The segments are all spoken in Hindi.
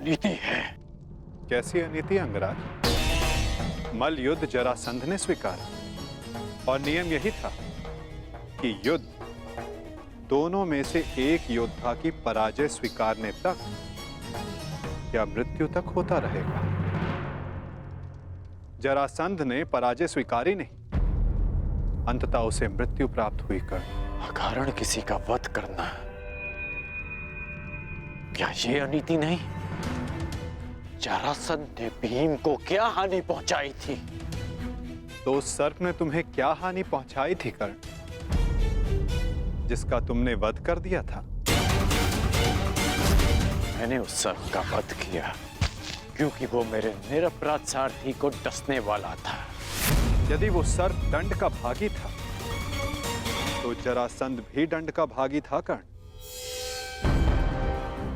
अनीति है। कैसी अनीति अंगराज? मल्ल युद्ध जरासंध ने स्वीकारा और नियम यही था कि युद्ध दोनों में से एक योद्धा की पराजय स्वीकारने तक या मृत्यु तक होता रहेगा। जरासंध ने पराजय स्वीकारी नहीं, अंततः उसे मृत्यु प्राप्त हुई। अकारण किसी का वध करना, क्या ये अनीति नहीं? जरासंध ने भीम को क्या हानि पहुंचाई थी? तो उस सर्प ने तुम्हें क्या हानि पहुंचाई थी कर्ण, जिसका तुमने वध कर दिया था? मैंने उस सर्प का वध किया क्योंकि वो मेरे निरपराध सारथी को डसने वाला था। यदि वो सर्प दंड का भागी था तो जरासंध भी दंड का भागी था कर्ण,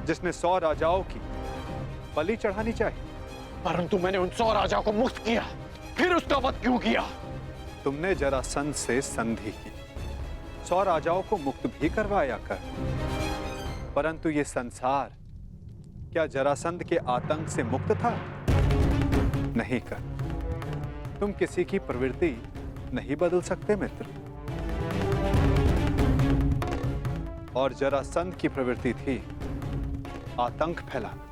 जिसने 100 राजाओं की बलि चढ़ानी चाहिए। परंतु मैंने उन 100 राजाओं को मुक्त किया, फिर उसका वध क्यों किया? तुमने जरासंध से संधि की, 100 राजाओं को मुक्त भी करवाया कर, परंतु ये संसार क्या जरासंध के आतंक से मुक्त था? नहीं कर। तुम किसी की प्रवृत्ति नहीं बदल सकते मित्र, और जरासंध की प्रवृत्ति थी आतंक फैलाना,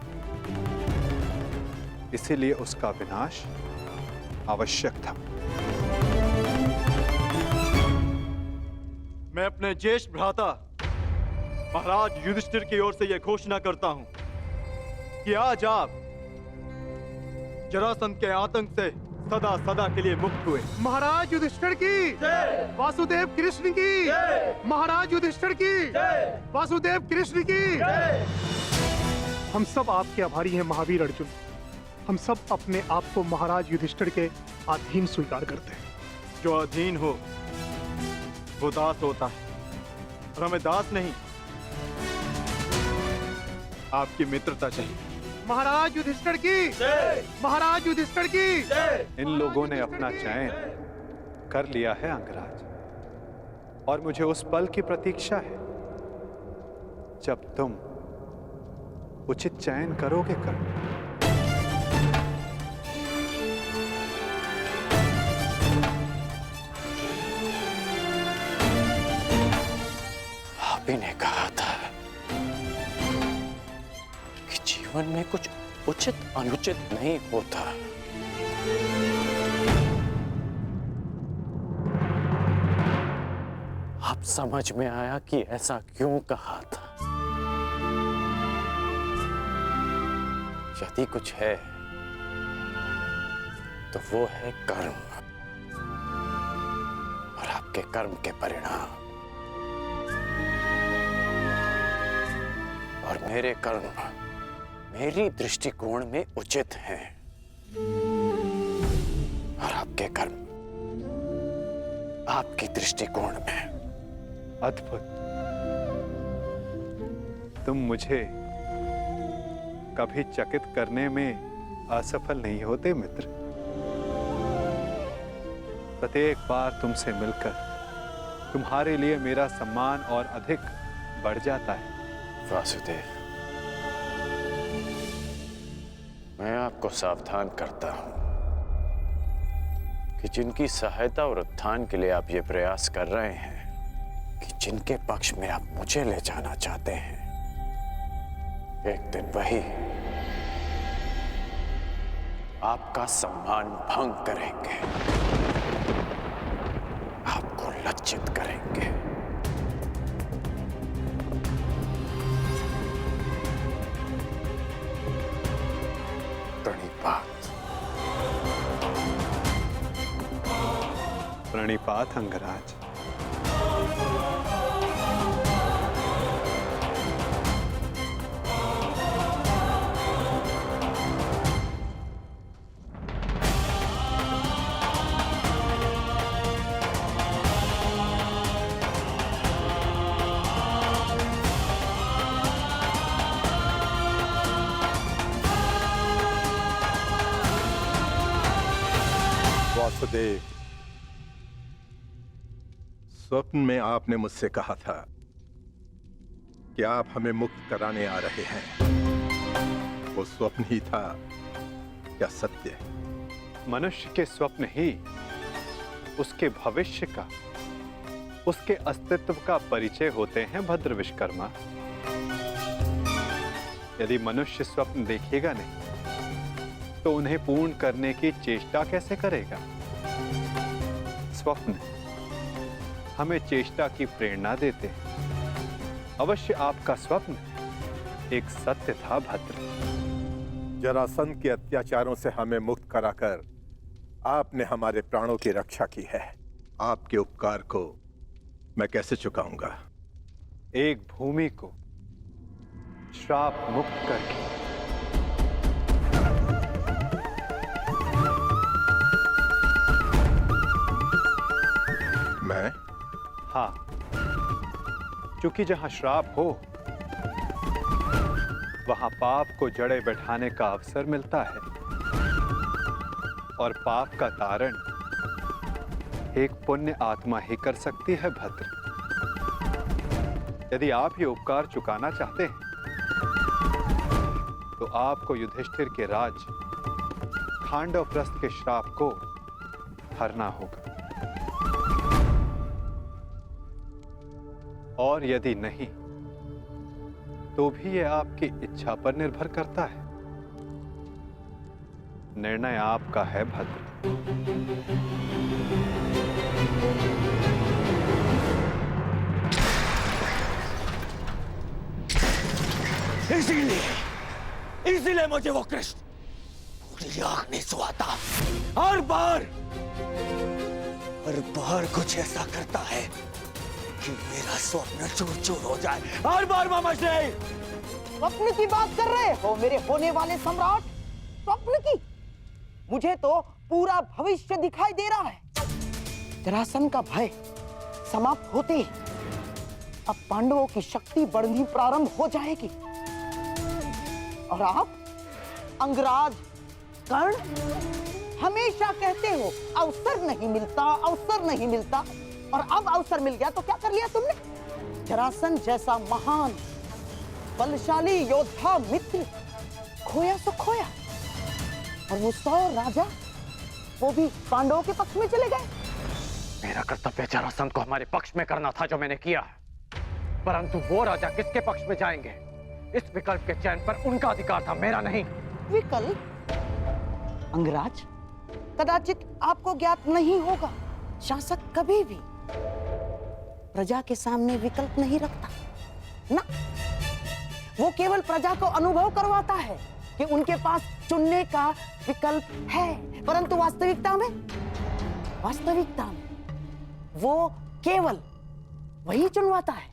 इसीलिए उसका विनाश आवश्यक था। मैं अपने ज्येष्ठ भ्राता महाराज युधिष्ठिर की ओर से यह घोषणा करता हूं कि आज आप जरासंध के आतंक से सदा सदा के लिए मुक्त हुए। महाराज युधिष्ठिर की जय, वासुदेव कृष्ण की जय, महाराज युधिष्ठिर की जय, वासुदेव कृष्ण की जय। हम सब आपके आभारी हैं महावीर अर्जुन। हम सब अपने आप को महाराज युधिष्ठिर के अधीन स्वीकार करते हैं। जो अधीन हो वो दास होता है, और हमें दास नहीं, आपकी मित्रता चाहिए। महाराज युधिष्ठिर की जय, महाराज युधिष्ठिर की जय। इन लोगों ने अपना चयन कर लिया है अंगराज, और मुझे उस पल की प्रतीक्षा है जब तुम उचित चयन करोगे कर्ण। आप ही ने कहा था कि जीवन में कुछ उचित अनुचित नहीं होता। अब समझ में आया कि ऐसा क्यों कहा था। यदि कुछ है तो वो है कर्म, और आपके कर्म के परिणाम, और मेरे कर्म मेरी दृष्टिकोण में उचित हैं, और आपके कर्म आपकी दृष्टिकोण में। अद्भुत। तुम मुझे कभी चकित करने में असफल नहीं होते मित्र। प्रत्येक बार तुमसे मिलकर तुम्हारे लिए मेरा सम्मान और अधिक बढ़ जाता है। वासुदेव, मैं आपको सावधान करता हूं कि जिनकी सहायता और उत्थान के लिए आप ये प्रयास कर रहे हैं कि जिनके पक्ष में आप मुझे ले जाना चाहते हैं, एक दिन वही आपका सम्मान भंग करेंगे, आपको लज्जित करेंगे। प्रणिपात। प्रणिपात अंगराज। वासुदेव, स्वप्न में आपने मुझसे कहा था कि आप हमें मुक्त कराने आ रहे हैं। वो स्वप्न ही था या सत्य? मनुष्य के स्वप्न ही उसके भविष्य का, उसके अस्तित्व का परिचय होते हैं भद्र विश्वकर्मा। यदि मनुष्य स्वप्न देखेगा नहीं तो उन्हें पूर्ण करने की चेष्टा कैसे करेगा? स्वप्न हमें चेष्टा की प्रेरणा देते हैं। अवश्य आपका स्वप्न एक सत्य था भद्र। जरासंध के अत्याचारों से हमें मुक्त कराकर आपने हमारे प्राणों की रक्षा की है। आपके उपकार को मैं कैसे चुकाऊंगा? एक भूमि को श्राप मुक्त करके। मैं? हाँ, क्योंकि जहां श्राप हो वहां पाप को जड़े बैठाने का अवसर मिलता है, और पाप का तारण एक पुण्य आत्मा ही कर सकती है भद्र। यदि आप ये उपकार चुकाना चाहते हैं तो आपको युधिष्ठिर के राज खांडवप्रस्थ के श्राप को हरना होगा, और यदि नहीं तो भी यह आपकी इच्छा पर निर्भर करता है। निर्णय आपका है भद्र। इसीलिए मुझे वो कृष्ण पूरी आंख नहीं सुहाता। हर बार कुछ ऐसा करता है कि मेरा स्वप्न चूर चूर हो जाए। हर बार मामा जी। स्वप्न की बात कर रहे हो मेरे होने वाले सम्राट? स्वप्न की? मुझे तो पूरा भविष्य दिखाई दे रहा है। जरासंध का भय समाप्त होते ही अब पांडवों की शक्ति बढ़नी प्रारंभ हो जाएगी, और आप अंगराज कर्ण हमेशा कहते हो अवसर नहीं मिलता, अवसर नहीं मिलता, और अब अवसर मिल गया तो क्या कर लिया तुमने? जरासंध जैसा महान बलशाली योद्धा मित्र खोया सो खोया, और वो 100 राजा वो भी पांडवों के पक्ष में चले गए। मेरा कर्तव्य जरासंध को हमारे पक्ष में करना था जो मैंने किया, परंतु वो राजा किसके पक्ष में जाएंगे? इस विकल्प के चयन पर उनका अधिकार था, मेरा नहीं। विकल्प? अंगराज, कदाचित आपको ज्ञात नहीं होगा, शासक कभी भी प्रजा के सामने विकल्प नहीं रखता ना। वो केवल प्रजा को अनुभव करवाता है कि उनके पास चुनने का विकल्प है, परंतु वास्तविकता में वो केवल वही चुनवाता है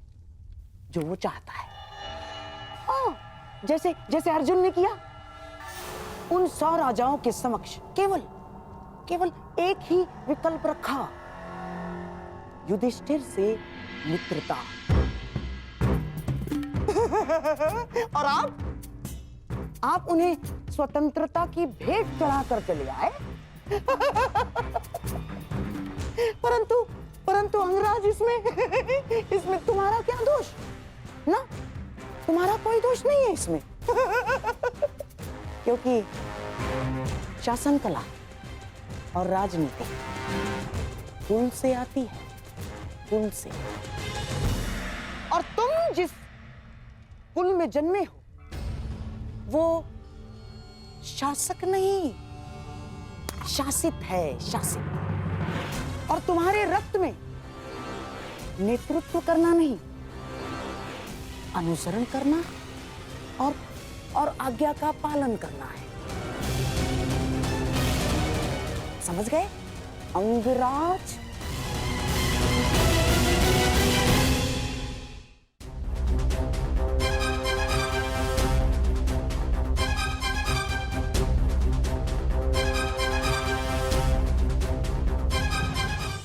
जो वो चाहता है। जैसे अर्जुन ने किया, उन 100 राजाओं के समक्ष केवल एक ही विकल्प रखा, युधिष्ठिर से मित्रता। और आप उन्हें स्वतंत्रता की भेंट चढ़ाकर चले आए। परंतु अंगराज, इसमें तुम्हारा क्या दोष? ना, तुम्हारा कोई दोष नहीं है इसमें। क्योंकि शासन कला और राजनीति कुल से आती है, कुल से। और तुम जिस कुल में जन्मे हो वो शासक नहीं, शासित है, शासित। और तुम्हारे रक्त में नेतृत्व करना नहीं, अनुसरण करना और आज्ञा का पालन करना है। समझ गए अंगराज?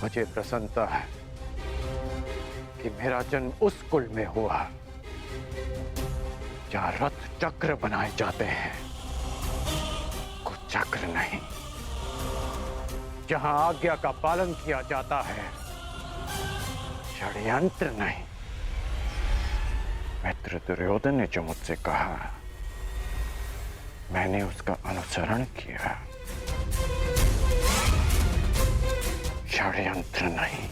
मुझे प्रसन्नता है कि मेरा जन्म उस कुल में हुआ जहां रथ चक्र बनाए जाते हैं, कुछ चक्र नहीं, जहां आज्ञा का पालन किया जाता है, षड्यंत्र नहीं। मित्र दुर्योधन ने जो मुझसे कहा मैंने उसका अनुसरण किया, षड्यंत्र नहीं।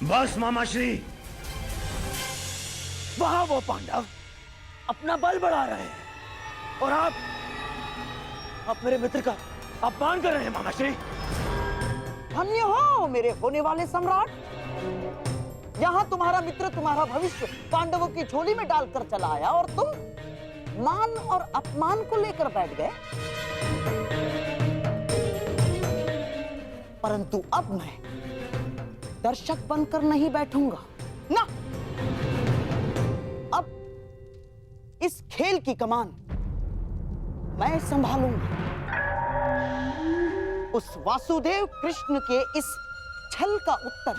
बस मामाश्री, वहां वो पांडव अपना बल बढ़ा रहे हैं और आप मेरे मित्र का अपमान कर रहे हैं मामाश्री। धन्य हो मेरे होने वाले सम्राट। यहाँ तुम्हारा मित्र तुम्हारा भविष्य पांडवों की झोली में डालकर चला आया और तुम मान और अपमान को लेकर बैठ गए। परंतु अब मैं दर्शक बनकर नहीं बैठूंगा ना। अब इस खेल की कमान मैं संभालूंगा। उस वासुदेव कृष्ण के इस छल का उत्तर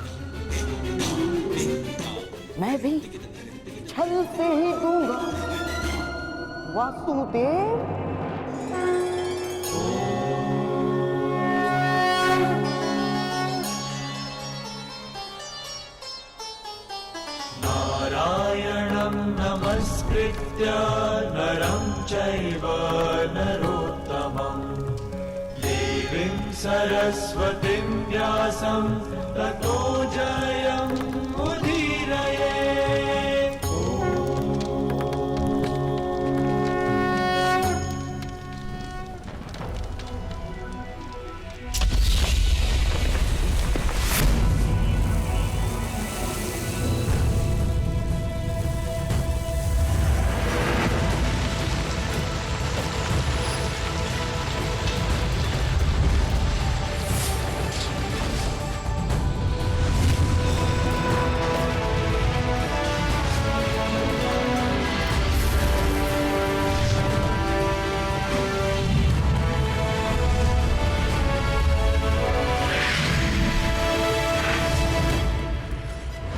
मैं भी छल से ही दूंगा। वासुदेव, नारायणं नमस्कृत्य नरं चैव नरोत्तमं देवीं सरस्वतीं व्यासं ततो जयमुदीरये।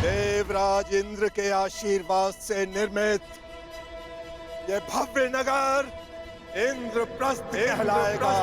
देवराज इंद्र के आशीर्वाद से निर्मित ये भव्य नगर इंद्रप्रस्थ कहलाएगा।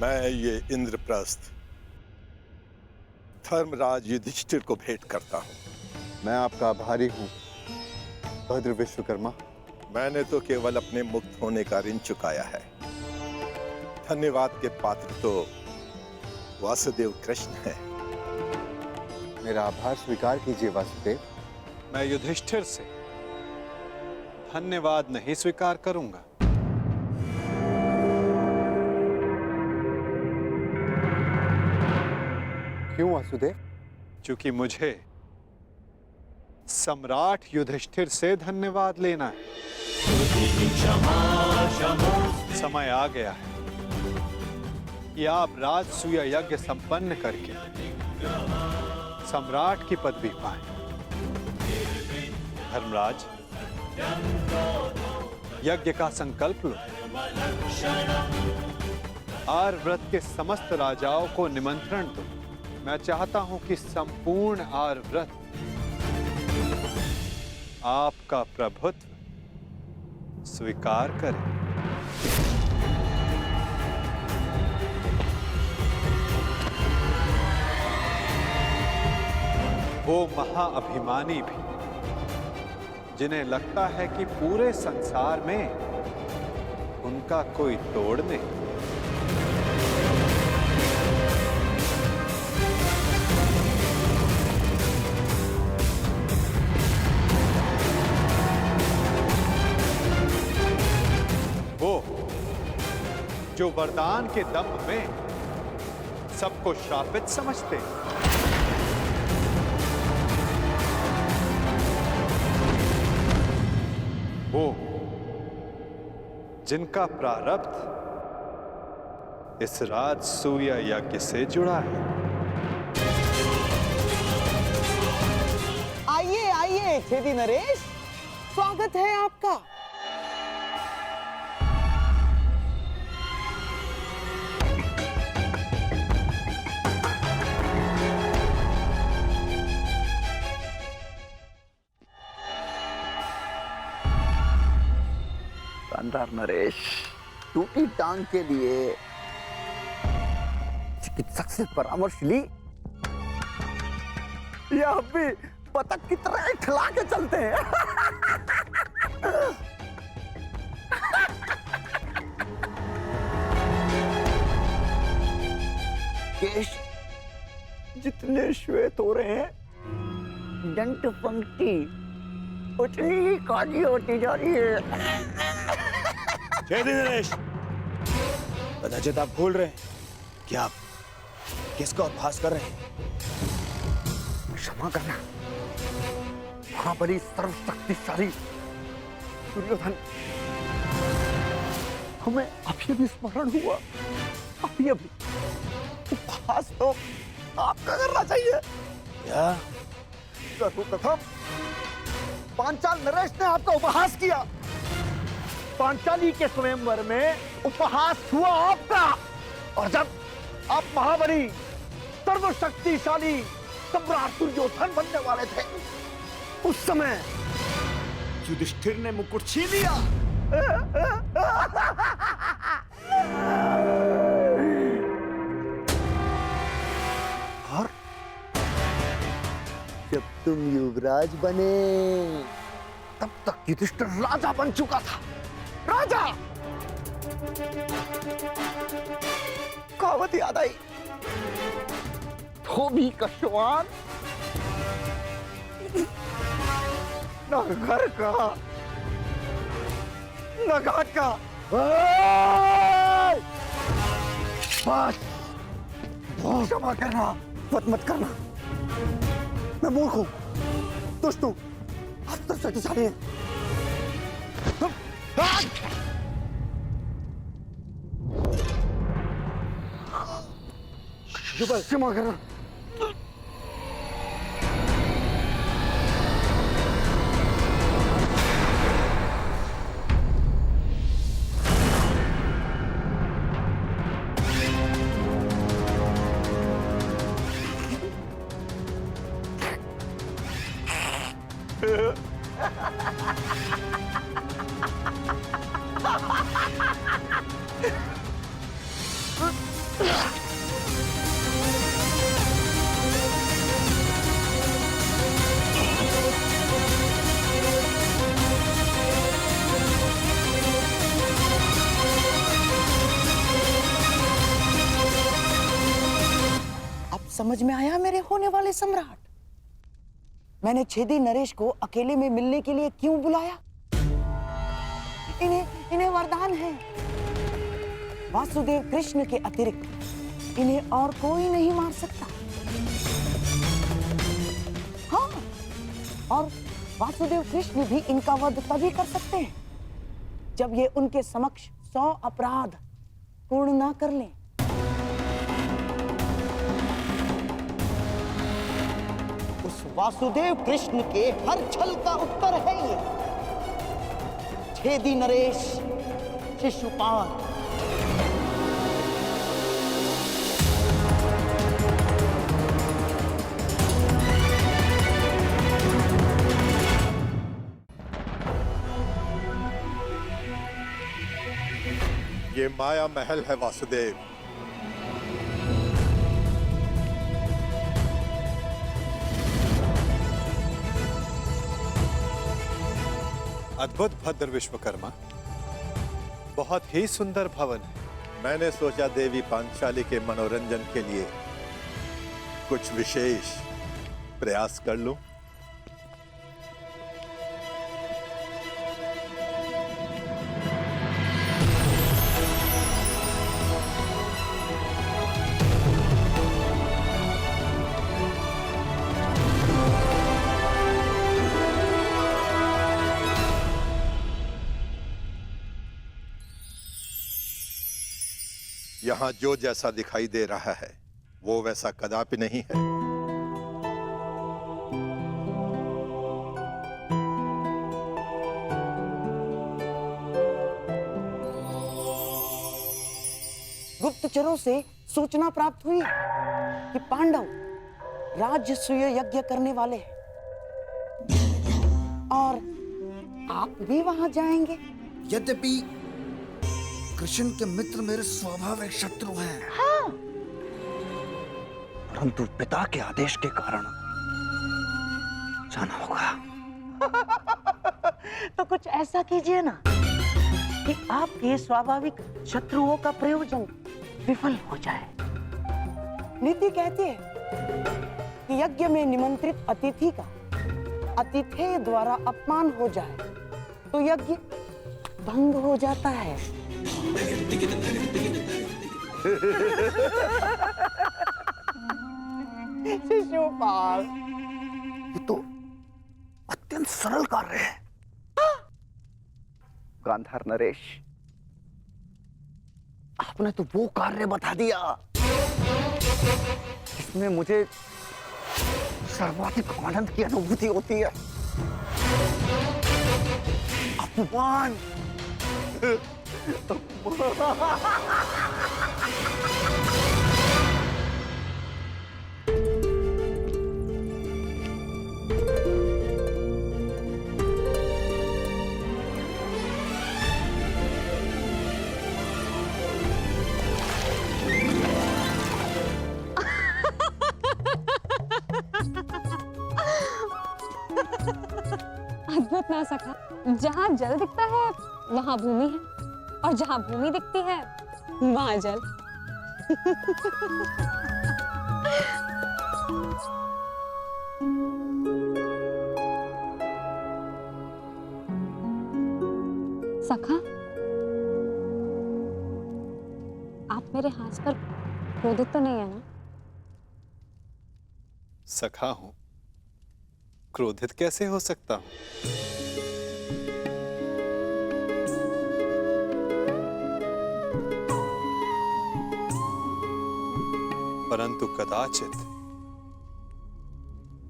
मैं ये इंद्रप्रस्थ धर्मराज युधिष्ठिर को भेंट करता हूँ। मैं आपका आभारी हूँ भद्र विश्वकर्मा। मैंने तो केवल अपने मुक्त होने का ऋण चुकाया है। धन्यवाद के पात्र तो वासुदेव कृष्ण है। मेरा आभार स्वीकार कीजिए वासुदेव। मैं युधिष्ठिर से धन्यवाद नहीं स्वीकार करूंगा। क्यों वासुदेव? क्योंकि मुझे सम्राट युधिष्ठिर से धन्यवाद लेना है। समय आ गया है कि आप राजसूय यज्ञ संपन्न करके सम्राट की पदवी पाएं। धर्मराज, यज्ञ का संकल्प लो। आर्यव्रत के समस्त राजाओं को निमंत्रण दो। मैं चाहता हूं कि संपूर्ण आर्यव्रत आपका प्रभुत्व स्वीकार करे। वो महाअभिमानी भी जिन्हें लगता है कि पूरे संसार में उनका कोई तोड़ नहीं। वो जो वरदान के दम में सबको श्रापित समझते हैं। वो जिनका प्रारब्ध इस राजसूय यज्ञ से जुड़ा है। आइए आइए छेदी नरेश, स्वागत है आपका। दुकानदार नरेश टूटी टांग के लिए चिकित्सक से परामर्श ली या अब भी बतख की तरह ठला के चलते हैं? केश जितने श्वेत हो रहे हैं, दंत पंक्ति उतनी ही काली होती जा रही है। छेदी नरेश, कदाचित आप भूल रहे हैं कि आप किसका उपहास कर रहे हैं। क्षमा करना महाबली सर्वशक्तिशाली दुर्योधन, हमें अभी भी स्मरण हुआ। अभी उपहास तो आपका करना चाहिए। क्या? सर्वप्रथम पांचाल नरेश ने आपका उपहास किया। पांचाली के स्वयंवर में उपहास हुआ आपका, और जब आप महाबली सर्वशक्तिशाली सम्राट दुर्योधन बनने वाले थे, उस समय युधिष्ठिर ने मुकुट छीन लिया। और जब तुम युवराज बने, तब तक युधिष्ठिर राजा बन चुका था। राजा! कहावत याद आई, धोबी का श्वान न घर का न घाट का। बस क्षमा करना, मत करना। मैं मूर्ख हूं, दुष्ट हूं, शक्तिशाली है। क्षमा करना। समझ में आया मेरे होने वाले सम्राट, मैंने छेदी नरेश को अकेले में मिलने के लिए क्यों बुलाया? इन्हें वरदान है, वासुदेव कृष्ण के अतिरिक्त इन्हें और कोई नहीं मार सकता। हाँ, और वासुदेव कृष्ण भी इनका वध तभी कर सकते हैं जब ये उनके समक्ष 100 अपराध पूर्ण ना कर लें। उस वासुदेव कृष्ण के हर छल का उत्तर है ये छेदी नरेश शिशुपाल। ये माया महल है वासुदेव। अद्भुत भद्र विश्वकर्मा, बहुत ही सुंदर भवन है। मैंने सोचा देवी पांचाली के मनोरंजन के लिए कुछ विशेष प्रयास कर लूं। यहां जो जैसा दिखाई दे रहा है वो वैसा कदापि नहीं है। गुप्तचरों से सूचना प्राप्त हुई कि पांडव राजसूय यज्ञ करने वाले हैं और आप भी वहां जाएंगे। यद्यपि कृष्ण के मित्र मेरे स्वाभाविक शत्रु हैं। हाँ। परंतु पिता के आदेश के कारण जाना होगा। तो कुछ ऐसा कीजिए ना कि आपके स्वाभाविक शत्रुओं का प्रयोजन विफल हो जाए। नीति कहती है कि यज्ञ में निमंत्रित अतिथि का अतिथेय द्वारा अपमान हो जाए तो यज्ञ भंग हो जाता है। शिशुपाल, ये तो अत्यंत सरल कार्य है। गांधार नरेश, आपने तो वो कार्य बता दिया जिसमें मुझे सर्वाधिक आनंद की अनुभूति होती है। अपमान। अद्भुत ना सका, जहाँ जल दिखता है वहाँ भूमि है, और जहाँ भूमि दिखती है वहाँ जल। सखा, आप मेरे हाथ पर क्रोधित तो नहीं है ना? सखा हूं, क्रोधित कैसे हो सकता हूं? परंतु कदाचित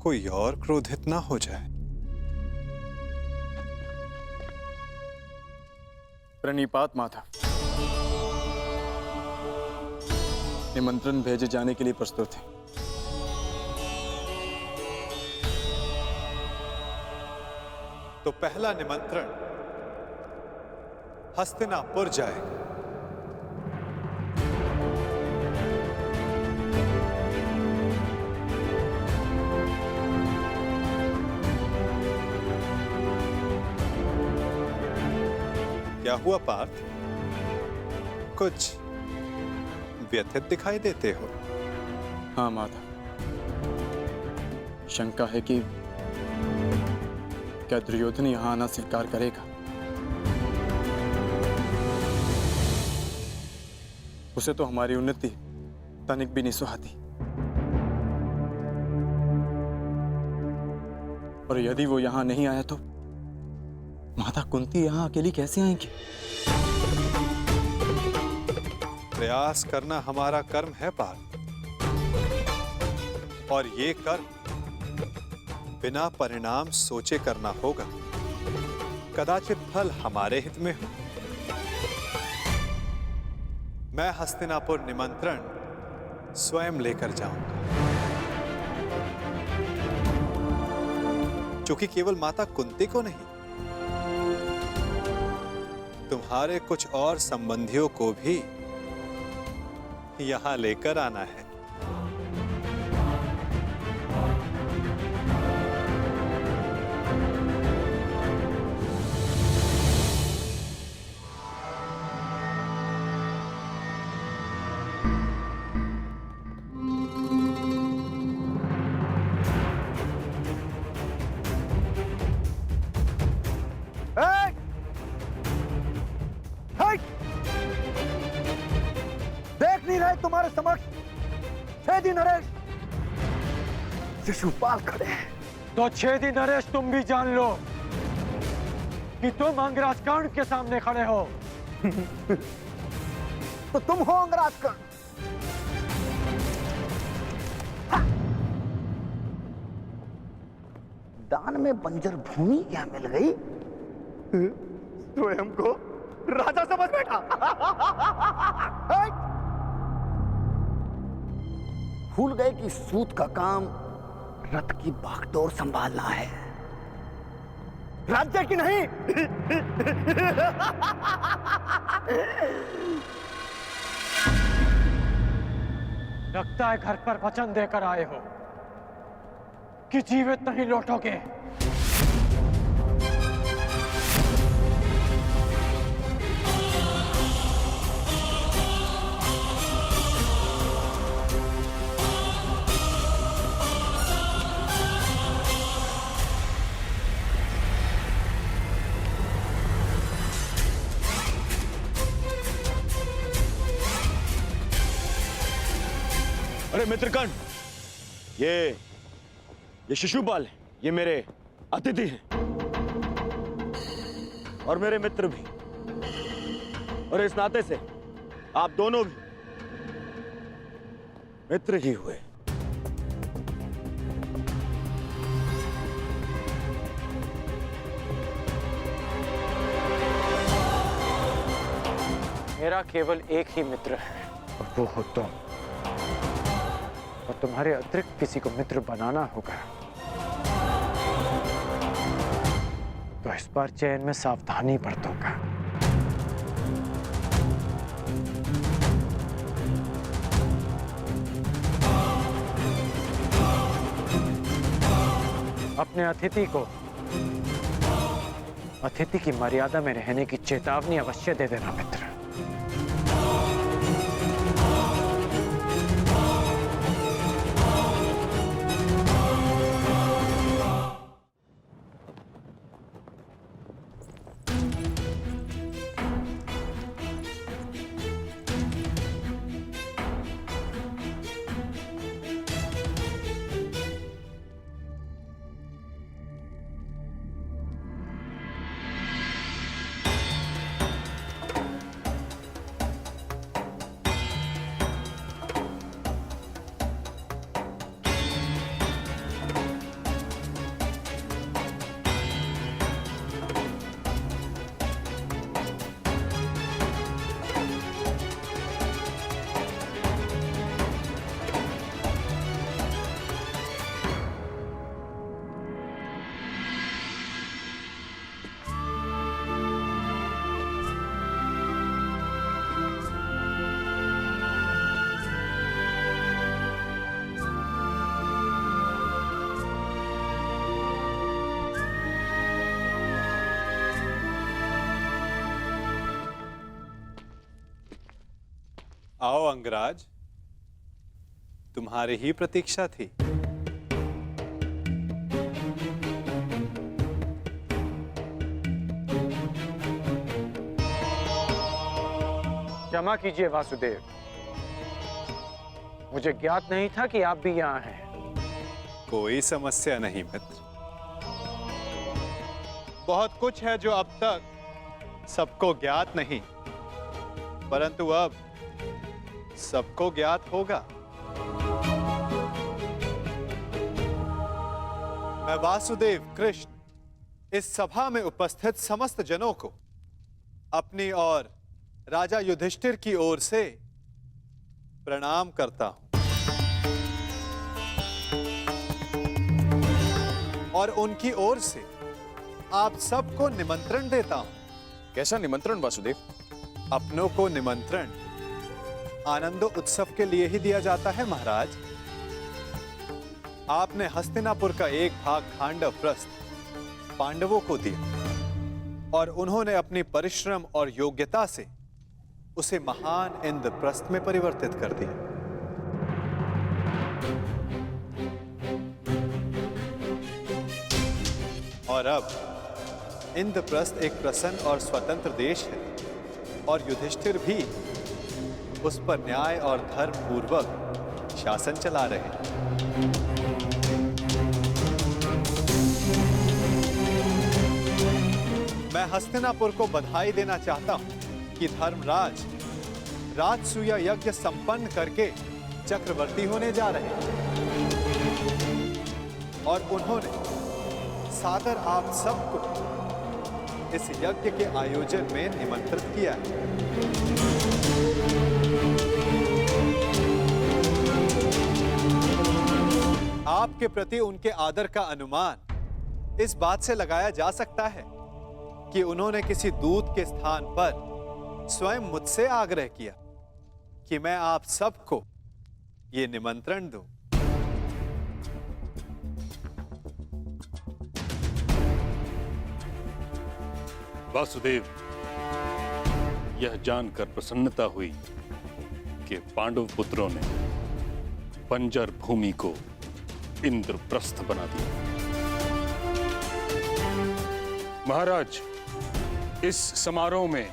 कोई और क्रोधित ना हो जाए। प्रणिपात माता, निमंत्रण भेजे जाने के लिए प्रस्तुत है। तो पहला निमंत्रण हस्तिनापुर जाएगा। क्या हुआ पार्थ? कुछ व्यथित दिखाई देते हो। हाँ माता, शंका है कि क्या दुर्योधन यहां आना स्वीकार करेगा? उसे तो हमारी उन्नति तनिक भी नहीं सुहाती, और यदि वो यहां नहीं आया तो माता कुंती यहां अकेली कैसे आएंगी? प्रयास करना हमारा कर्म है पार्थ, और ये कर्म बिना परिणाम सोचे करना होगा। कदाचित फल हमारे हित में हो। मैं हस्तिनापुर निमंत्रण स्वयं लेकर जाऊंगा, क्योंकि केवल माता कुंती को नहीं, तुम्हारे कुछ और संबंधियों को भी यहां लेकर आना है। देख नहीं रहे तुम्हारे समक्ष छेदी नरेश शिशुपाल खड़े हैं। तो छेदी नरेश, तुम भी जान लो कि तुम अंगराज कर्ण के सामने खड़े हो। तो तुम हो अंगराज कर्ण। दान में बंजर भूमि क्या मिल गई? स्वयं को राजा समझ बैठा। भूल गए कि सूत का काम रथ की बागडोर संभालना है। राज्य की नहीं। लगता है घर पर वचन देकर आए हो कि जीवित नहीं लौटोगे। अरे मित्रगण, ये शिशुपाल है, ये मेरे अतिथि हैं और मेरे मित्र भी, और इस नाते से आप दोनों भी मित्र ही हुए। मेरा केवल एक ही मित्र है और वो हो तुम, और तुम्हारे अतिरिक्त किसी को मित्र बनाना होगा तो इस बार चयन में सावधानी बरतूंगा। अपने अतिथि की मर्यादा में रहने की चेतावनी अवश्य दे देना मित्र। आओ अंगराज, तुम्हारी ही प्रतीक्षा थी। क्षमा कीजिए वासुदेव, मुझे ज्ञात नहीं था कि आप भी यहाँ हैं। कोई समस्या नहीं मित्र, बहुत कुछ है जो अब तक सबको ज्ञात नहीं, परंतु अब सबको ज्ञात होगा। मैं वासुदेव कृष्ण इस सभा में उपस्थित समस्त जनों को अपनी और राजा युधिष्ठिर की ओर से प्रणाम करता हूं और उनकी ओर से आप सबको निमंत्रण देता हूं। कैसा निमंत्रण वासुदेव? अपनों को निमंत्रण आनंदो उत्सव के लिए ही दिया जाता है महाराज। आपने हस्तिनापुर का एक भाग खांडव प्रस्थ पांडवों को दिया और उन्होंने अपनी परिश्रम और योग्यता से उसे महान इंद्रप्रस्थ में परिवर्तित कर दिया। और अब इंद्रप्रस्थ एक प्रसन्न और स्वतंत्र देश है और युधिष्ठिर भी उस पर न्याय और धर्म पूर्वक शासन चला रहे हैं। मैं हस्तिनापुर को बधाई देना चाहता हूं कि धर्मराज राजसूय यज्ञ संपन्न करके चक्रवर्ती होने जा रहे हैं और उन्होंने सादर आप सबको इस यज्ञ के आयोजन में निमंत्रित किया है। आपके प्रति उनके आदर का अनुमान इस बात से लगाया जा सकता है कि उन्होंने किसी दूत के स्थान पर स्वयं मुझसे आग्रह किया कि मैं आप सबको ये निमंत्रण दूं। वासुदेव, यह जानकर प्रसन्नता हुई कि पांडव पुत्रों ने बंजर भूमि को इंद्रप्रस्थ बना दिया। महाराज, इस समारोह में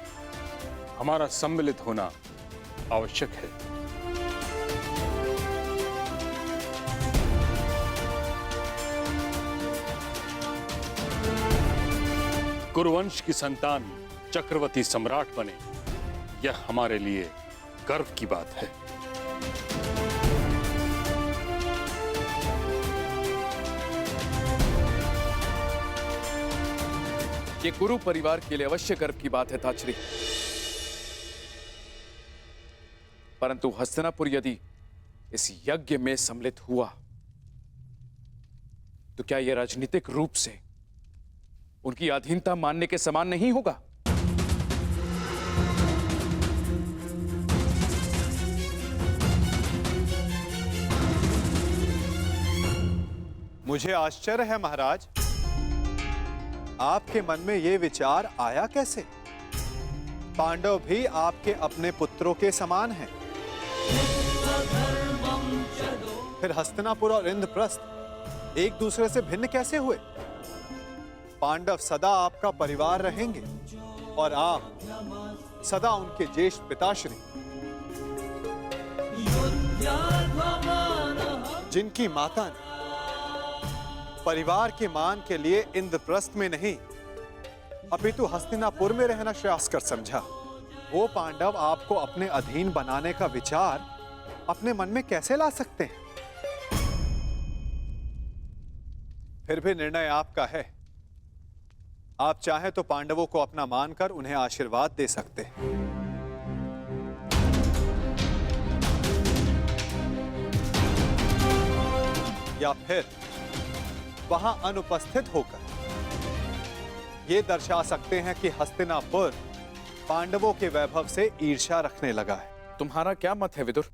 हमारा सम्मिलित होना आवश्यक है। कुरुवंश की संतान चक्रवर्ती सम्राट बने, यह हमारे लिए गर्व की बात है। ये कुरु परिवार के लिए अवश्य गर्व की बात है ताचरी। परंतु हस्तिनापुर यदि इस यज्ञ में सम्मिलित हुआ तो क्या यह राजनीतिक रूप से उनकी अधीनता मानने के समान नहीं होगा? मुझे आश्चर्य है महाराज, आपके मन में यह विचार आया कैसे? पांडव भी आपके अपने पुत्रों के समान हैं। फिर हस्तिनापुर और इंद्रप्रस्थ एक दूसरे से भिन्न कैसे हुए? पांडव सदा आपका परिवार रहेंगे और आप सदा उनके ज्येष्ठ पिताश्री, जिनकी माता ने परिवार के मान के लिए इंद्रप्रस्थ में नहीं अपितु हस्तिनापुर में रहना श्रेयस्कर समझा, वो पांडव आपको अपने अधीन बनाने का विचार अपने मन में कैसे ला सकते हैं? फिर भी निर्णय आपका है। आप चाहें तो पांडवों को अपना मानकर उन्हें आशीर्वाद दे सकते हैं, या फिर वहां अनुपस्थित होकर यह दर्शा सकते हैं कि हस्तिनापुर पांडवों के वैभव से ईर्ष्या रखने लगा है। तुम्हारा क्या मत है विदुर?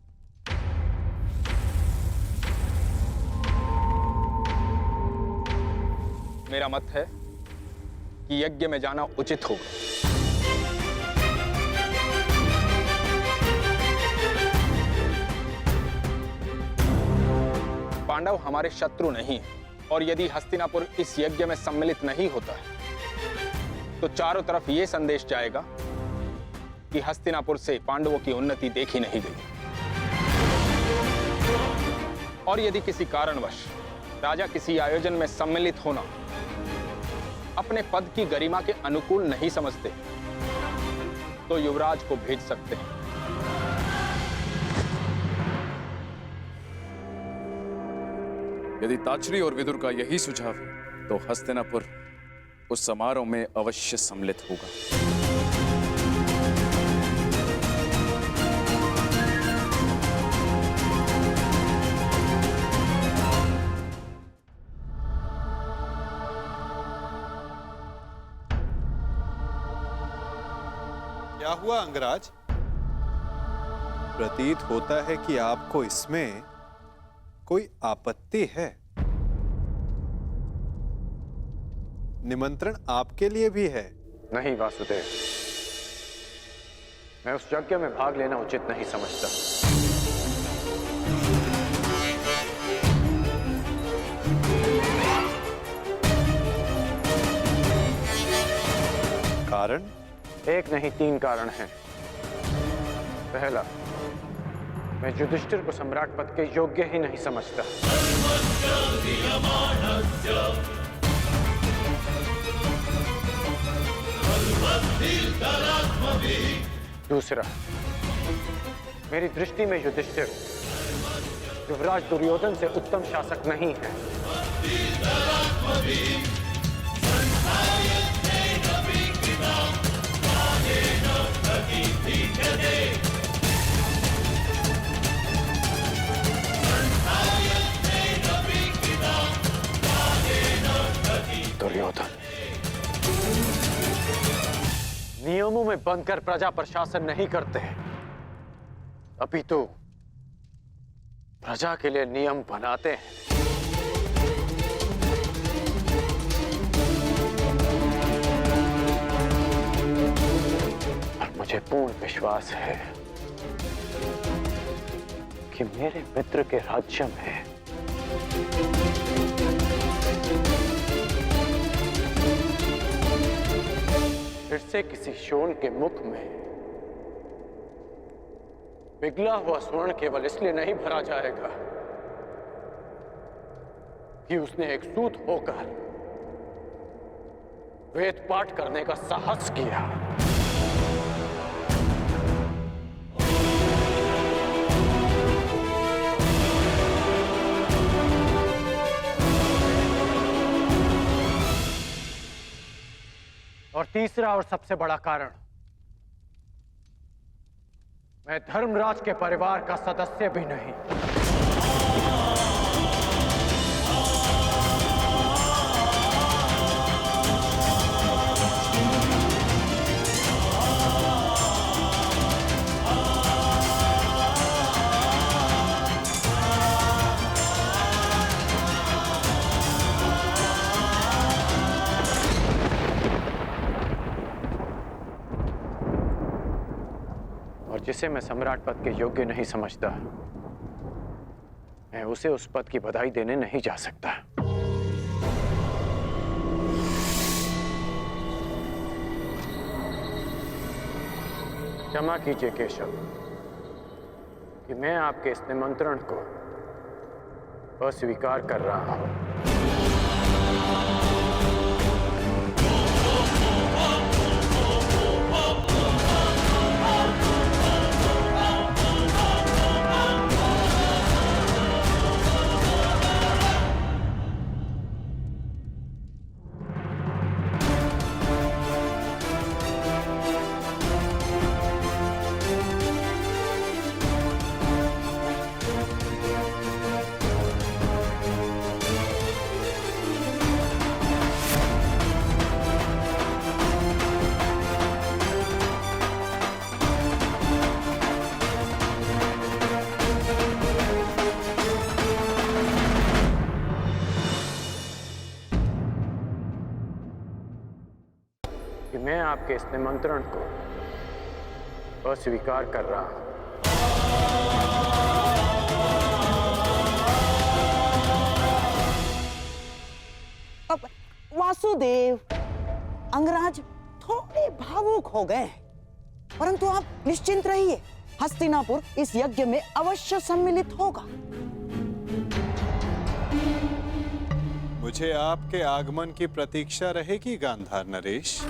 मेरा मत है कि यज्ञ में जाना उचित होगा। पांडव हमारे शत्रु नहीं हैं, और यदि हस्तिनापुर इस यज्ञ में सम्मिलित नहीं होता है तो चारों तरफ यह संदेश जाएगा कि हस्तिनापुर से पांडवों की उन्नति देखी नहीं गई। और यदि किसी कारणवश राजा किसी आयोजन में सम्मिलित होना अपने पद की गरिमा के अनुकूल नहीं समझते तो युवराज को भेज सकते हैं। यदि ताचरी और विदुर का यही सुझाव है तो हस्तिनापुर उस समारोह में अवश्य सम्मिलित होगा। क्या हुआ अंगराज? प्रतीत होता है कि आपको इसमें कोई आपत्ति है। निमंत्रण आपके लिए भी है। नहीं वासुदेव, मैं उस यज्ञ में भाग लेना उचित नहीं समझता। कारण? एक नहीं, 3 कारण हैं। पहला, मैं युधिष्ठिर को सम्राट पद के योग्य ही नहीं समझता। दूसरा, मेरी दृष्टि में युधिष्ठिर युवराज दुर्योधन से उत्तम शासक नहीं है। नियमों में बंधकर प्रजा पर शासन नहीं करते, अपितु प्रजा के लिए नियम बनाते हैं। और मुझे पूर्ण विश्वास है कि मेरे मित्र के राज्य में फिर से किसी शोण के मुख में पिघला हुआ स्वर्ण केवल इसलिए नहीं भरा जाएगा कि उसने एक सूत होकर वेद पाठ करने का साहस किया। और तीसरा और सबसे बड़ा कारण, मैं धर्मराज के परिवार का सदस्य भी नहीं। जिसे मैं सम्राट पद के योग्य नहीं समझता, मैं उसे उस पद की बधाई देने नहीं जा सकता। क्षमा कीजिए केशव कि मैं आपके इस निमंत्रण को अस्वीकार कर रहा हूं। कि मैं आपके इस निमंत्रण को अस्वीकार कर रहा हूं। अब वासुदेव, अंगराज थोड़े भावुक हो गए, परंतु आप निश्चिंत रहिए, हस्तिनापुर इस यज्ञ में अवश्य सम्मिलित होगा। मुझे आपके आगमन की प्रतीक्षा रहेगी गांधार नरेश।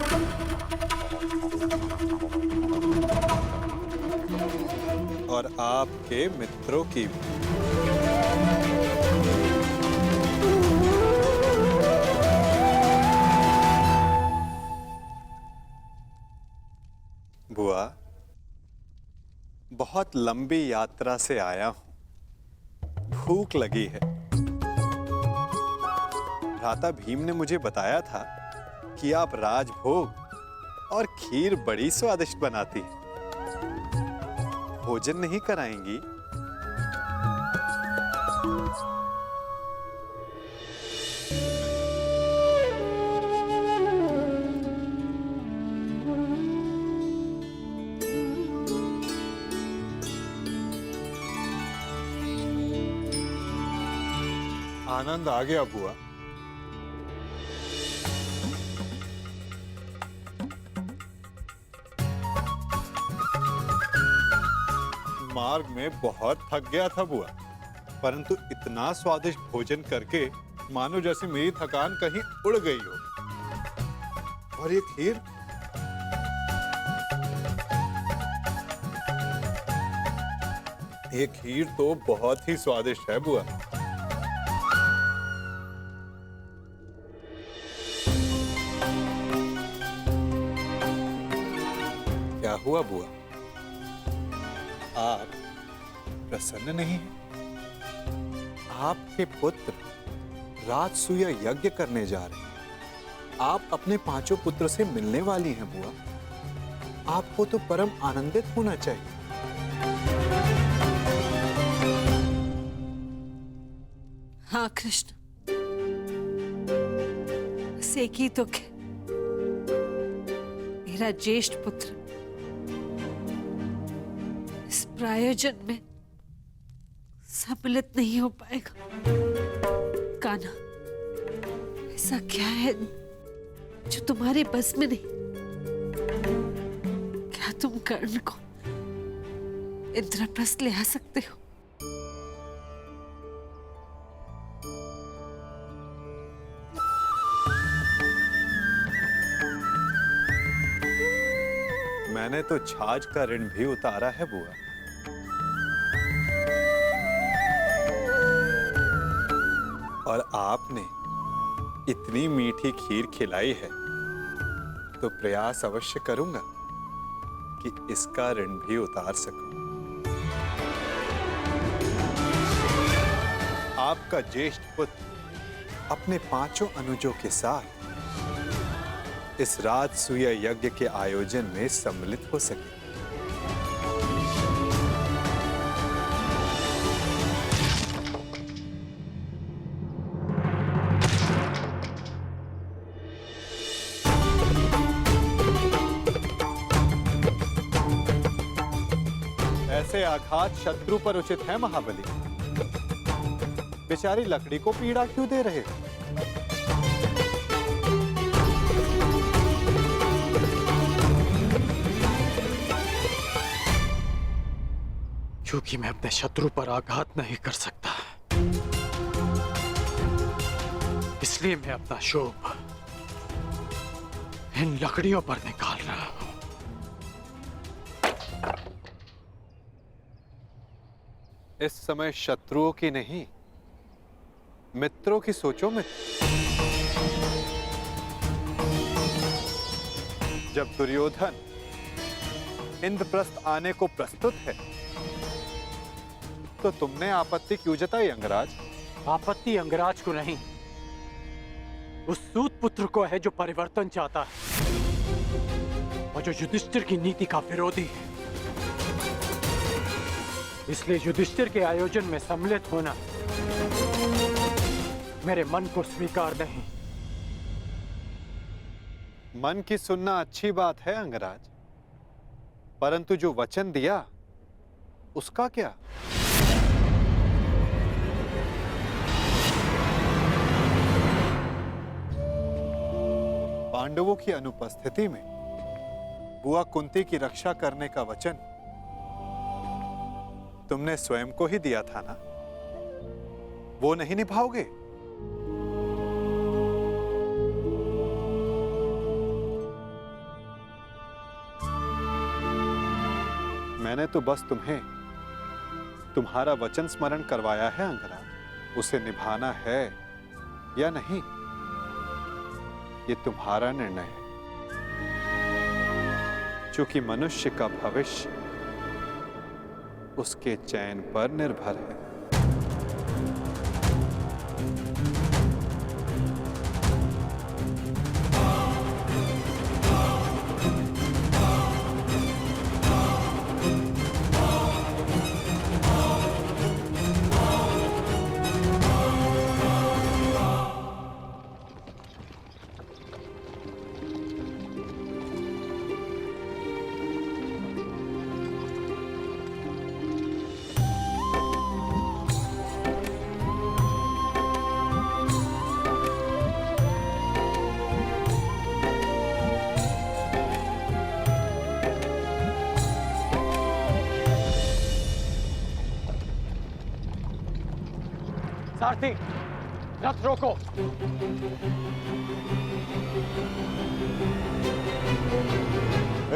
और आपके मित्रों की भी। बुआ, बहुत लंबी यात्रा से आया हूं, भूख लगी है। भ्राता भीम ने मुझे बताया था कि आप राजभोग और खीर बड़ी स्वादिष्ट बनाती हैं। भोजन नहीं कराएंगी? आनंद आ गया बुआ। मार्ग में बहुत थक गया था बुआ, परंतु इतना स्वादिष्ट भोजन करके मानो जैसे मेरी थकान कहीं उड़ गई हो। और ये खीर, ये खीर तो बहुत ही स्वादिष्ट है बुआ। क्या हुआ बुआ? आप प्रसन्न नहीं हैं? आपके पुत्र राजसूय यज्ञ करने जा रहे हैं। आप अपने पांचों पुत्र से मिलने वाली हैं बुआ। आपको तो परम आनंदित होना चाहिए। हाँ कृष्ण, बस एक ही दुख है, मेरा ज्येष्ठ पुत्र इस प्रायोजन में सम्मिलित नहीं हो पाएगा। कान्हा, ऐसा क्या है जो तुम्हारे बस में नहीं? क्या तुम कर्ण को इंद्रप्रस्थ ले आ सकते हो? मैंने तो छाछ का ऋण भी उतारा है बुआ। और आपने इतनी मीठी खीर खिलाई है तो प्रयास अवश्य करूंगा कि इसका ऋण भी उतार सकूं। आपका ज्येष्ठ पुत्र अपने 5 अनुजों के साथ इस राजसूय यज्ञ के आयोजन में सम्मिलित हो सके। ऐसे आघात शत्रु पर उचित है महाबली। बेचारी लकड़ी को पीड़ा क्यों दे रहे? क्योंकि मैं अपने शत्रु पर आघात नहीं कर सकता, इसलिए मैं अपना शोभ इन लकड़ियों पर निकाल रहा हूं। इस समय शत्रुओं की नहीं, मित्रों की सोचो में। जब दुर्योधन इंद्रप्रस्थ आने को प्रस्तुत है तो तुमने आपत्ति क्यों जताई अंगराज? आपत्ति अंगराज को नहीं, उस सूत पुत्र को है जो परिवर्तन चाहता है और जो युधिष्ठिर की नीति का विरोधी है। इसलिए युधिष्ठिर के आयोजन में सम्मिलित होना मेरे मन को स्वीकार नहीं। मन की सुनना अच्छी बात है अंगराज, परंतु जो वचन दिया उसका क्या? पांडवों की अनुपस्थिति में बुआ कुंती की रक्षा करने का वचन तुमने स्वयं को ही दिया था ना, वो नहीं निभाओगे? मैंने तो बस तुम्हें तुम्हारा वचन स्मरण करवाया है अंगराज। उसे निभाना है या नहीं, ये तुम्हारा निर्णय है। क्योंकि मनुष्य का भविष्य उसके चयन पर निर्भर है। सारथी, रथ रोको।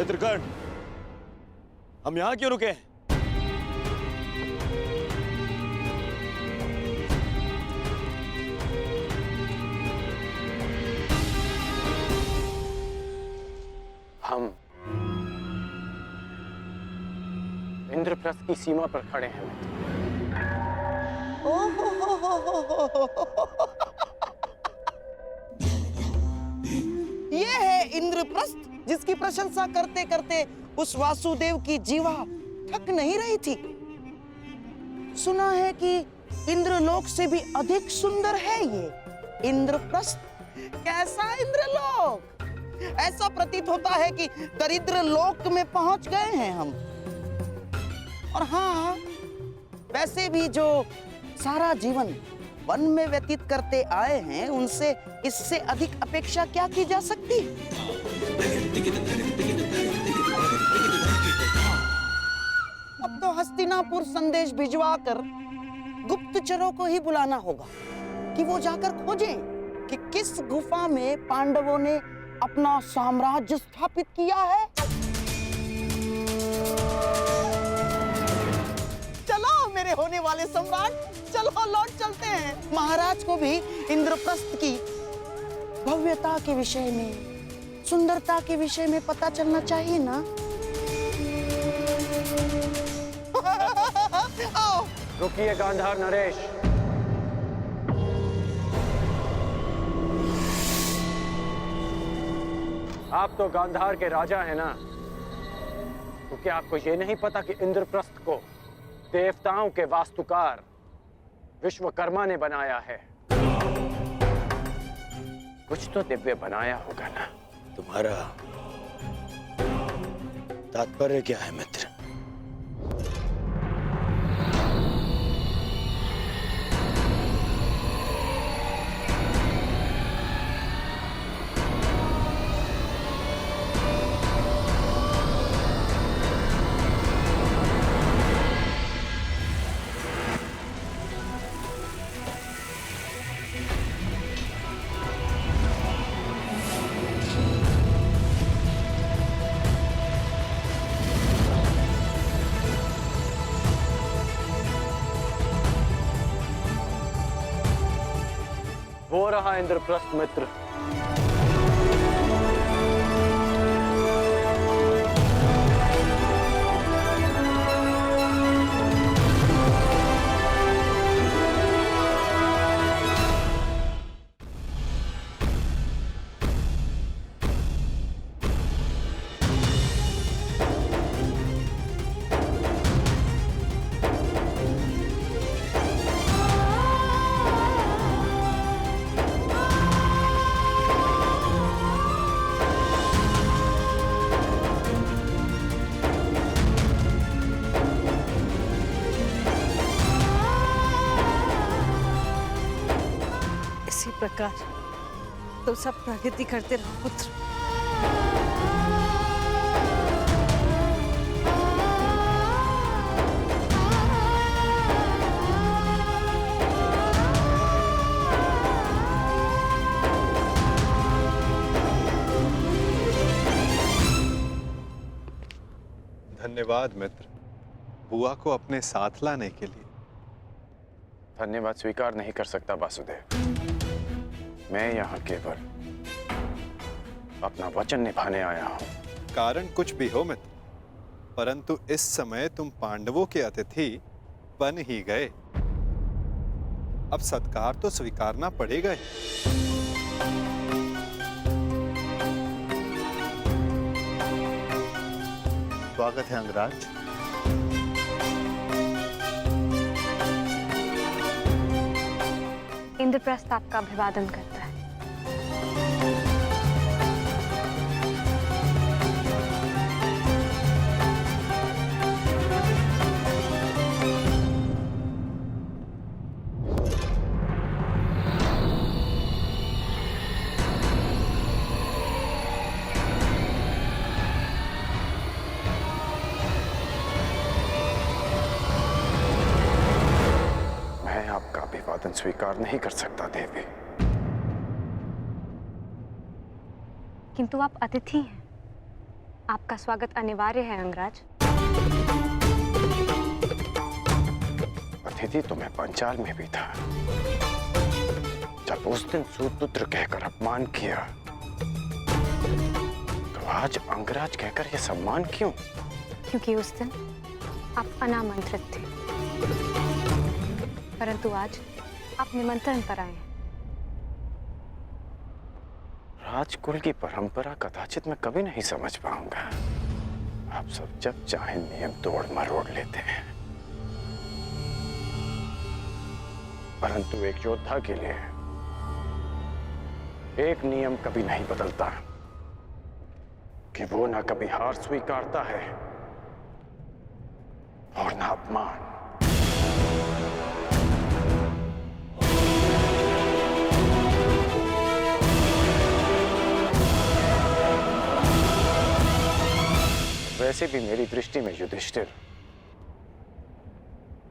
त्रिकर्ण, हम यहां क्यों रुके? हम इंद्रप्रस्थ की सीमा पर खड़े हैं। ये है इंद्रप्रस्थ जिसकी प्रशंसा करते करते उस वासुदेव की जीवा थक नहीं रही थी। सुना है कि इंद्रलोक से भी अधिक सुंदर है ये इंद्रप्रस्थ। कैसा इंद्रलोक! ऐसा प्रतीत होता है कि दरिद्र लोक में पहुंच गए हैं हम। और हाँ, वैसे भी जो सारा जीवन वन में व्यतीत करते आए हैं, उनसे इससे अधिक अपेक्षा क्या की जा सकती? अब तो हस्तिनापुर संदेश भिजवाकर गुप्तचरों को ही बुलाना होगा कि वो जाकर खोजें कि किस गुफा में पांडवों ने अपना साम्राज्य स्थापित किया है। चलो मेरे होने वाले सम्राट, चलो लौट चलते हैं। महाराज को भी इंद्रप्रस्थ की भव्यता के विषय में, सुंदरता के विषय में पता चलना चाहिए ना। आओ। रुकिए गांधार नरेश। आप तो गांधार के राजा हैं ना, तो क्या आपको ये नहीं पता कि इंद्रप्रस्थ को देवताओं के वास्तुकार विश्वकर्मा ने बनाया है? कुछ तो दिव्य बनाया होगा ना। तुम्हारा तात्पर्य क्या है मित्र? वो रहा इंद्रप्रस्थ मित्र। इसी प्रकार तो सब प्रगति करते रहो पुत्र। धन्यवाद मित्र, बुआ को अपने साथ लाने के लिए। धन्यवाद स्वीकार नहीं कर सकता वासुदेव। मैं यहाँ केवल अपना वचन निभाने आया हूँ। कारण कुछ भी हो मित्र, परंतु इस समय तुम पांडवों के अतिथि बन ही गए। अब सत्कार तो स्वीकारना पड़ेगा ही। स्वागत है अंगराज। इंद्रप्रस्थ आपका अभिवादन करता है। अभिवादन स्वीकार नहीं कर सकता देवी। किंतु आप अतिथि हैं, आपका स्वागत अनिवार्य है अंगराज। अतिथि तो मैं पंचाल में भी था। जब उस दिन सूतपुत्र कहकर अपमान किया, तो आज अंगराज कहकर यह सम्मान क्यों? क्योंकि उस दिन आप अनामंत्रित थे, परंतु आज आप निमंत्रण पर आए हैं। राजकुल की परंपरा कदाचित मैं कभी नहीं समझ पाऊंगा। आप सब जब चाहे नियम तोड़ मरोड़ लेते हैं, परंतु एक योद्धा के लिए एक नियम कभी नहीं बदलता कि वो ना कभी हार स्वीकारता है और ना अपमान। वैसे भी मेरी दृष्टि में युधिष्ठिर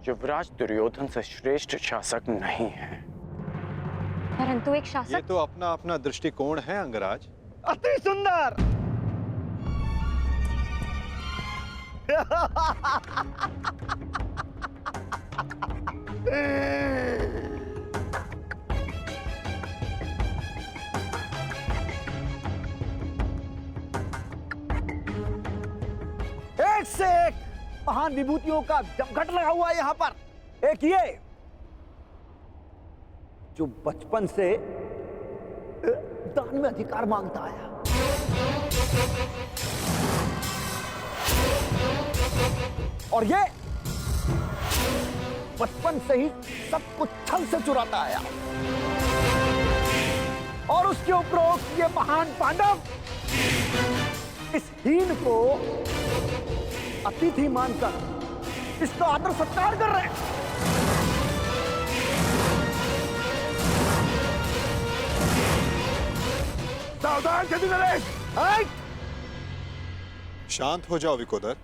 युवराज दुर्योधन से श्रेष्ठ शासक नहीं है। परंतु एक ये शासक तो अपना अपना दृष्टिकोण है अंगराज। अति सुंदर। एक से एक महान विभूतियों का जमघट लगा हुआ है यहां पर। एक ये जो बचपन से दान में अधिकार मांगता आया, और ये बचपन से ही सब कुछ छल से चुराता आया, और उसके उपरोक्त ये महान पांडव इस हीन को अतिथि मानकर इसका आदर सत्कार कर रहे हैं। सावधान छेदी नरेश। शांत हो जाओ विकोदर।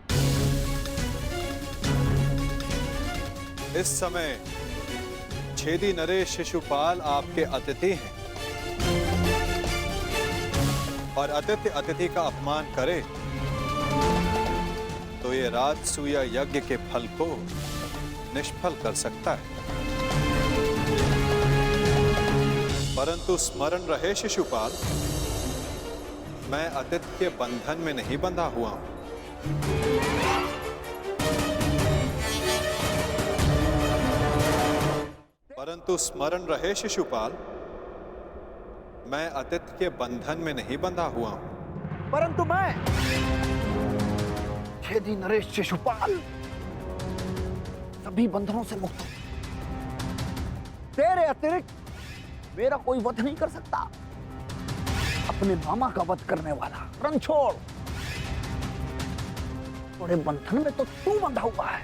इस समय छेदी नरेश शिशुपाल आपके अतिथि हैं, और अतिथि अतिथि का अपमान करे तो ये राजसूय यज्ञ के फल को निष्फल कर सकता है। परंतु स्मरण रहे शिशुपाल, मैं अतिथि के बंधन में नहीं बंधा हुआ हूं। परंतु स्मरण रहे शिशुपाल, मैं अतिथि के बंधन में नहीं बंधा हुआ हूं। परंतु मैं छेदी नरेश शिशुपाल सभी बंधनों से मुक्त हूं। तेरे अतिरिक्त मेरा कोई वध नहीं कर सकता। अपने मामा का वध करने वाला रणछोड़, थोड़े बंधन में तो तू बंधा हुआ है।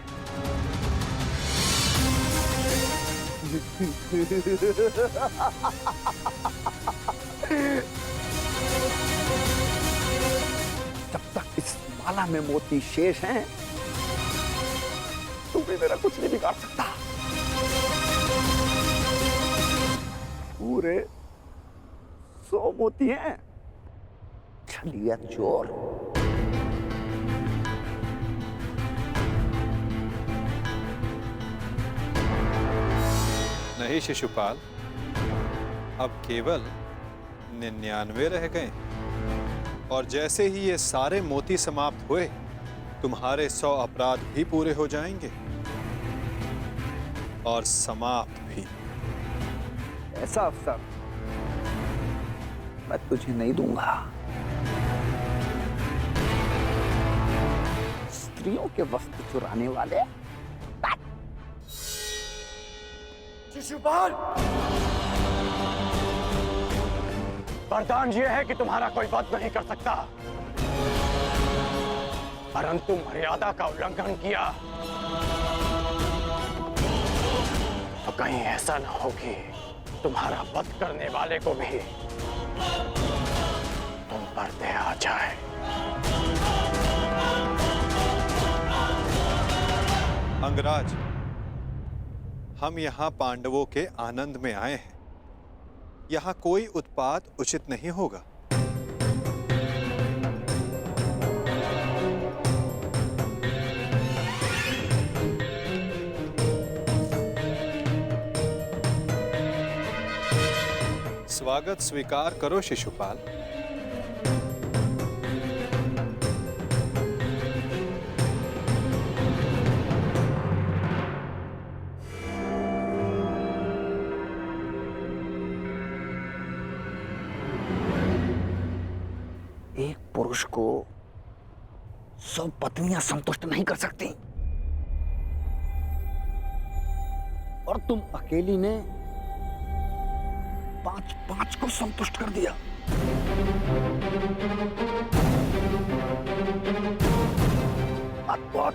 जब तक इस माला में मोती शेष हैं, तू भी मेरा कुछ नहीं बिगाड़ सकता। पूरे 100 मोती हैं। छलिया चोर। नहीं शिशुपाल, अब केवल 99 रह गए, और जैसे ही ये सारे मोती समाप्त हुए, तुम्हारे 100 अपराध भी पूरे हो जाएंगे और समाप्त भी। ऐसा अवसर मैं तुझे नहीं दूंगा। स्त्रियों के वस्त्र चुराने वाले। शिशुपाल, वरदान यह है कि तुम्हारा कोई वध नहीं कर सकता, परंतु मर्यादा का उल्लंघन किया तो कहीं ऐसा न हो कि तुम्हारा वध करने वाले को भी तुम पर दया आ जाए। अंगराज, हम यहाँ पांडवों के आनंद में आए हैं। यहाँ कोई उत्पात उचित नहीं होगा। स्वागत स्वीकार करो शिशुपाल। एक पुरुष को सब पत्नियां संतुष्ट नहीं कर सकती, और तुम अकेली ने 5 को संतुष्ट कर दिया। अद्भुत।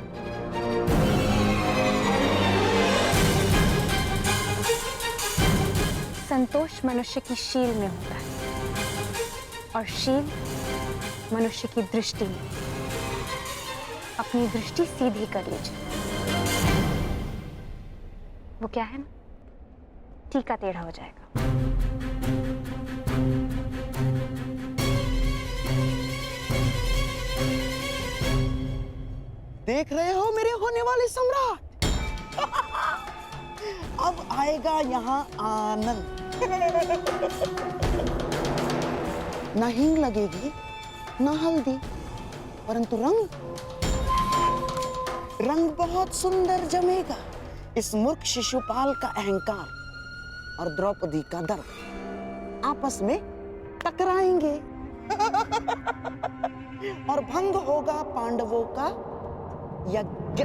संतोष मनुष्य की शील में होता है और शील मनुष्य की दृष्टि में। अपनी दृष्टि सीधी कर लीजिए। वो क्या है ना, टीका टेढ़ा हो जाएगा। देख रहे हो मेरे होने वाले सम्राट? अब आएगा यहाँ आनंद। न हींग लगेगी न हल्दी, परंतु रंग बहुत सुंदर जमेगा। इस मूर्ख शिशुपाल का अहंकार और द्रौपदी का दर्प आपस में टकराएंगे और भंग होगा पांडवों का यज्ञ।